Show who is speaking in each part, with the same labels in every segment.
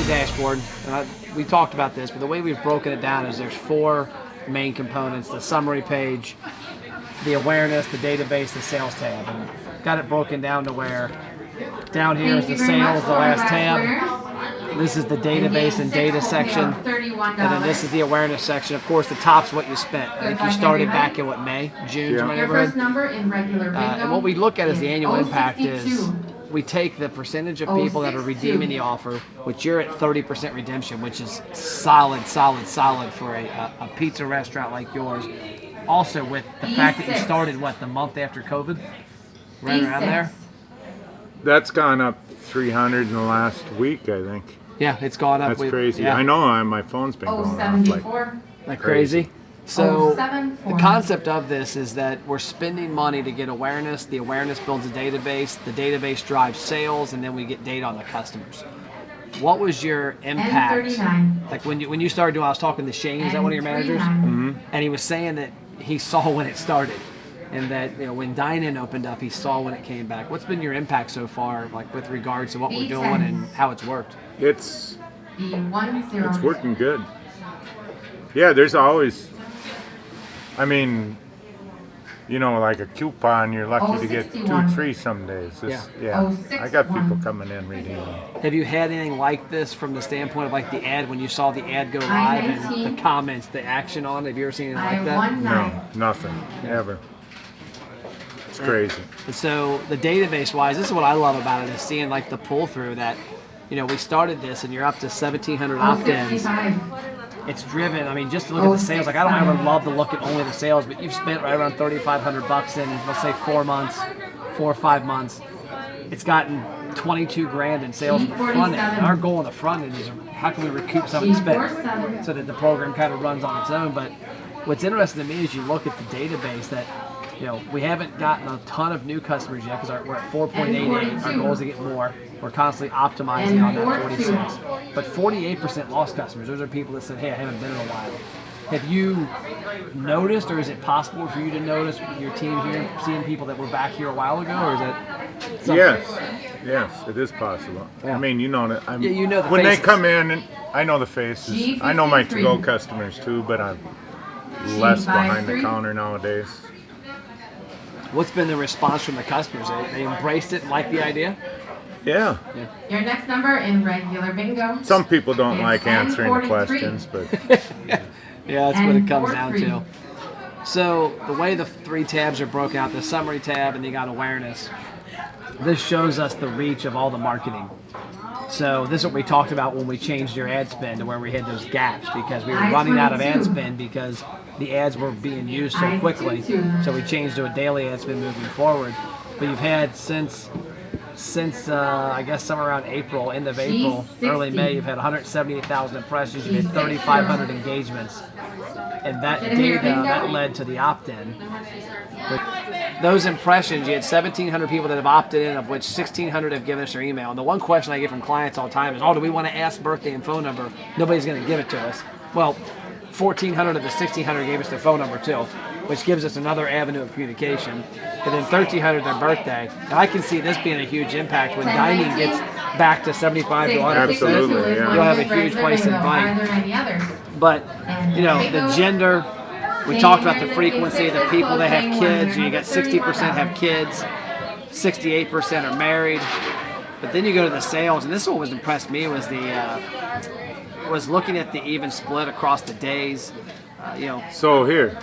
Speaker 1: the dashboard. We talked about this, but the way we've broken it down is there's 4 main components: the summary page, the awareness, the database, the sales tab. And got it broken down to where down here is the sales, the last tab. This is the database and data section. And then this is the awareness section. Of course, the top's what you spent. I think you started back in May, June, in my neighborhood. And what we look at as the annual impact is we take the percentage of people that are redeeming the offer, which you're at 30% redemption, which is solid for a pizza restaurant like yours. Also with the fact that you started, the month after COVID? Right around there?
Speaker 2: That's gone up 300 in the last week, I think.
Speaker 1: Yeah, it's gone up.
Speaker 2: That's crazy. Yeah. I know my phone's been going off
Speaker 1: like crazy. So the concept of this is that we're spending money to get awareness. The awareness builds a database. The database drives sales, and then we get data on the customers. What was your impact? Like when you started doing, I was talking to Shane, is that one of your managers?
Speaker 2: Mm-hmm.
Speaker 1: And he was saying that he saw when it started. And that when Dine-In opened up, he saw when it came back. What's been your impact so far, like with regards to what we're doing and how it's worked?
Speaker 2: It's working good. Yeah, there's always, like a coupon, you're lucky to get 2, 3 some days. I got people coming in redeeming.
Speaker 1: Have you had anything like this from the standpoint of like the ad, when you saw the ad go live and the comments, the action on it? Have you ever seen anything like that?
Speaker 2: No, nothing, ever. It's crazy.
Speaker 1: And so the database wise, this is what I love about it, is seeing like the pull through that, we started this and you're up to 1,700 opt-ins. It's driven, just to look at the sales, like I don't ever love to look at only the sales, but you've spent right around $3,500 in, let's say 4 or 5 months. It's gotten $22,000 in sales on the front end. And our goal on the front end is how can we recoup some of the spend so that the program kind of runs on its own. But what's interesting to me is you look at the database that, we haven't gotten a ton of new customers yet because we're at 4.88. Our goal is to get more. We're constantly optimizing on that 46. But 48% lost customers. Those are people that said, hey, I haven't been in a while. Have you noticed, or is it possible for you to notice with your team here, seeing people that were back here a while ago, or is that something?
Speaker 2: Yes, it is possible.
Speaker 1: Yeah.
Speaker 2: You know it.
Speaker 1: You know the
Speaker 2: when
Speaker 1: faces.
Speaker 2: They come in, and I know the faces. I know my to-go customers too, but I'm less behind the counter nowadays.
Speaker 1: What's been the response from the customers? They embraced it and liked the idea?
Speaker 2: Yeah.
Speaker 3: Your next number in regular bingo.
Speaker 2: Some people don't like answering the questions, but
Speaker 1: yeah, that's what it comes down to. So the way the 3 tabs are broken out, the summary tab and you got awareness, this shows us the reach of all the marketing. So this is what we talked about when we changed your ad spend to where we had those gaps, because we were running out of ad spend because the ads were being used so quickly. So we changed to a daily ad spend moving forward. But you've had since I guess somewhere around April, end of April, early May, you've had 178,000 impressions, you've had 3,500 engagements. And that data, that led to the opt-in. But those impressions, you had 1,700 people that have opted in, of which 1,600 have given us their email. And the one question I get from clients all the time is, do we want to ask birthday and phone number? Nobody's going to give it to us. Well, 1,400 of the 1,600 gave us their phone number too, which gives us another avenue of communication. And then 1,300 their birthday. And I can see this being a huge impact when dining gets back to 75 to 100%.
Speaker 2: Absolutely, yeah.
Speaker 1: You'll have a huge place to invite. But, the gender, we talked about the frequency, the people that have kids. You got 60% have kids, 68% are married. But then you go to the sales, and this is what was impressed me was was looking at the even split across the days.
Speaker 2: So here,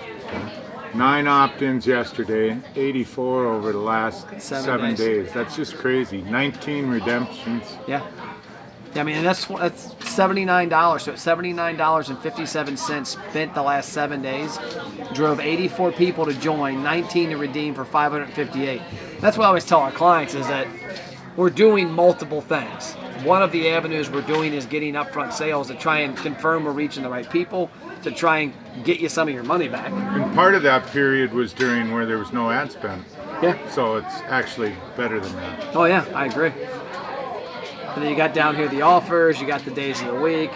Speaker 2: 9 opt-ins yesterday, 84 over the last 7 days. That's just crazy. 19 redemptions.
Speaker 1: Yeah. That's $79. So it's $79.57 spent the last 7 days. Drove 84 people to join, 19 to redeem for 558. That's what I always tell our clients is that we're doing multiple things. One of the avenues we're doing is getting upfront sales to try and confirm we're reaching the right people, to try and get you some of your money back.
Speaker 2: And part of that period was during where there was no ad spend.
Speaker 1: Yeah.
Speaker 2: So it's actually better than that.
Speaker 1: Oh yeah, I agree. And then you got down here the offers, you got the days of the week.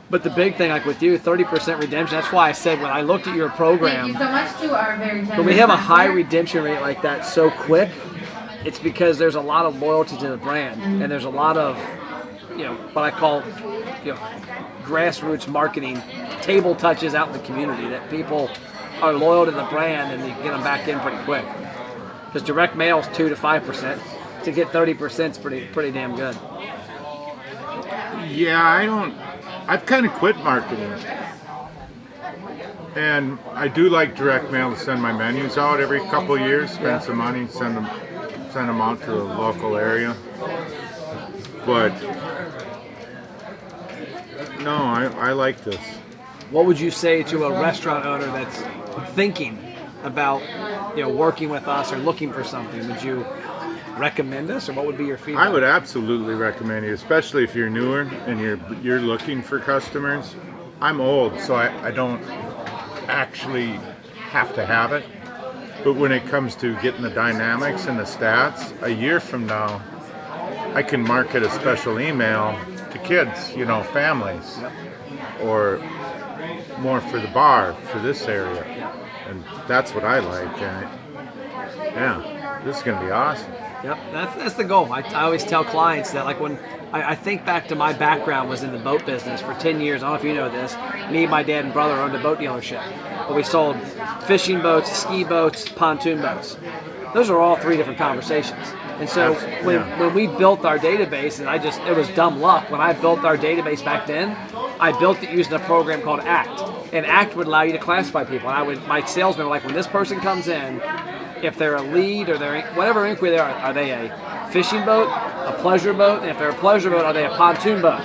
Speaker 1: But the big thing, like with you, 30% redemption, that's why I said when I looked at your program,
Speaker 3: thank you so much to our very generous
Speaker 1: when we have a high redemption rate like that so quick, it's because there's a lot of loyalty to the brand, and there's a lot of what I call grassroots marketing, table touches out in the community that people are loyal to the brand and you get them back in pretty quick. Because direct mail is 2 to 5%. To get 30% is pretty damn good.
Speaker 2: Yeah, I've kind of quit marketing. And I do like direct mail to send my menus out every couple of years, spend some money, send them out to the local area. But no, I like this.
Speaker 1: What would you say to a restaurant owner that's thinking about working with us or looking for something? Would you recommend us, or what would be your feedback?
Speaker 2: I would absolutely recommend it, especially if you're newer and you're looking for customers. I'm old, so I don't actually have to have it. But when it comes to getting the dynamics and the stats, a year from now, I can market a special email to kids, families, or more for the bar, for this area. And that's what I like. And this is going to be awesome.
Speaker 1: Yep, that's the goal. I always tell clients that, like, when I think back to my background was in the boat business for 10 years. I don't know if you know this. Me, my dad, and brother owned a boat dealership. But we sold fishing boats, ski boats, pontoon boats. Those are all 3 different conversations. And so when we built our database, and it was dumb luck. When I built our database back then, I built it using a program called ACT. And ACT would allow you to classify people. And my salesmen were like, when this person comes in, if they're a lead or they're whatever inquiry they are they a fishing boat, a pleasure boat? And if they're a pleasure boat, are they a pontoon boat?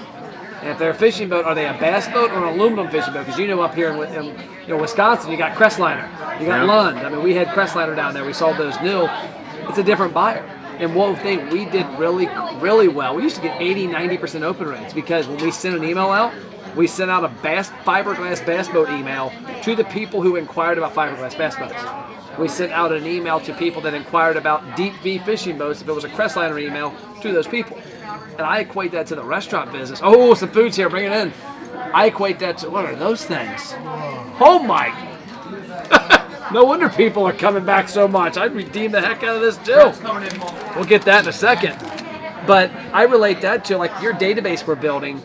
Speaker 1: And if they're a fishing boat, are they a bass boat or an aluminum fishing boat? Because up here in Wisconsin, you got Crestliner, you got Lund. I mean, we had Crestliner down there. We sold those new. It's a different buyer. And one thing we did really, really well, we used to get 80, 90% open rates because when we sent an email out, we sent out a fiberglass bass boat email to the people who inquired about fiberglass bass boats. We sent out an email to people that inquired about deep V fishing boats. If it was a Crestliner email, to those people. And I equate that to the restaurant business. Oh, some food's here, bring it in. I equate that to, what are those things? Oh my. No wonder people are coming back so much. I'd redeem the heck out of this too. We'll get that in a second. But I relate that to, like, your database we're building.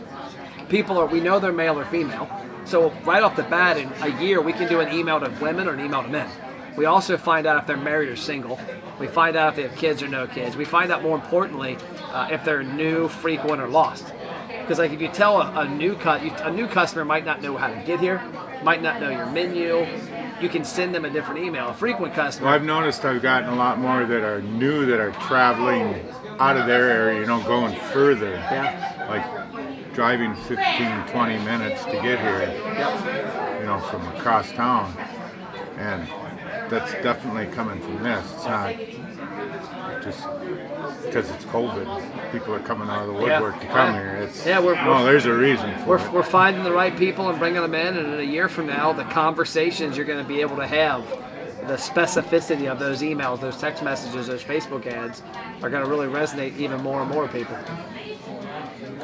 Speaker 1: We know they're male or female. So right off the bat, in a year, we can do an email to women or an email to men. We also find out if they're married or single. We find out if they have kids or no kids. We find out, more importantly, if they're new, frequent, or lost. Because, like, if you tell a new customer might not know how to get here, might not know your menu, you can send them a different email. A frequent customer.
Speaker 2: Well, I've noticed I've gotten a lot more that are new, that are traveling out of their area, going further.
Speaker 1: Yeah.
Speaker 2: Like driving 15, 20 minutes to get here, from across town. And that's definitely coming from this. It's not just because it's COVID. People are coming out of the woodwork to come here. There's a reason for it.
Speaker 1: We're finding the right people and bringing them in, and in a year from now, the conversations you're going to be able to have, the specificity of those emails, those text messages, those Facebook ads, are going to really resonate even more and more with people.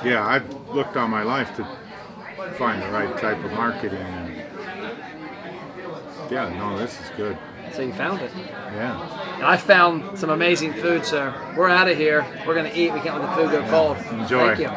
Speaker 2: Yeah, I've looked all my life to find the right type of marketing, and this is good.
Speaker 1: So you found it.
Speaker 2: Yeah.
Speaker 1: And I found some amazing food, so we're out of here. We're going to eat. We can't let the food go cold.
Speaker 2: Enjoy.
Speaker 1: Thank you.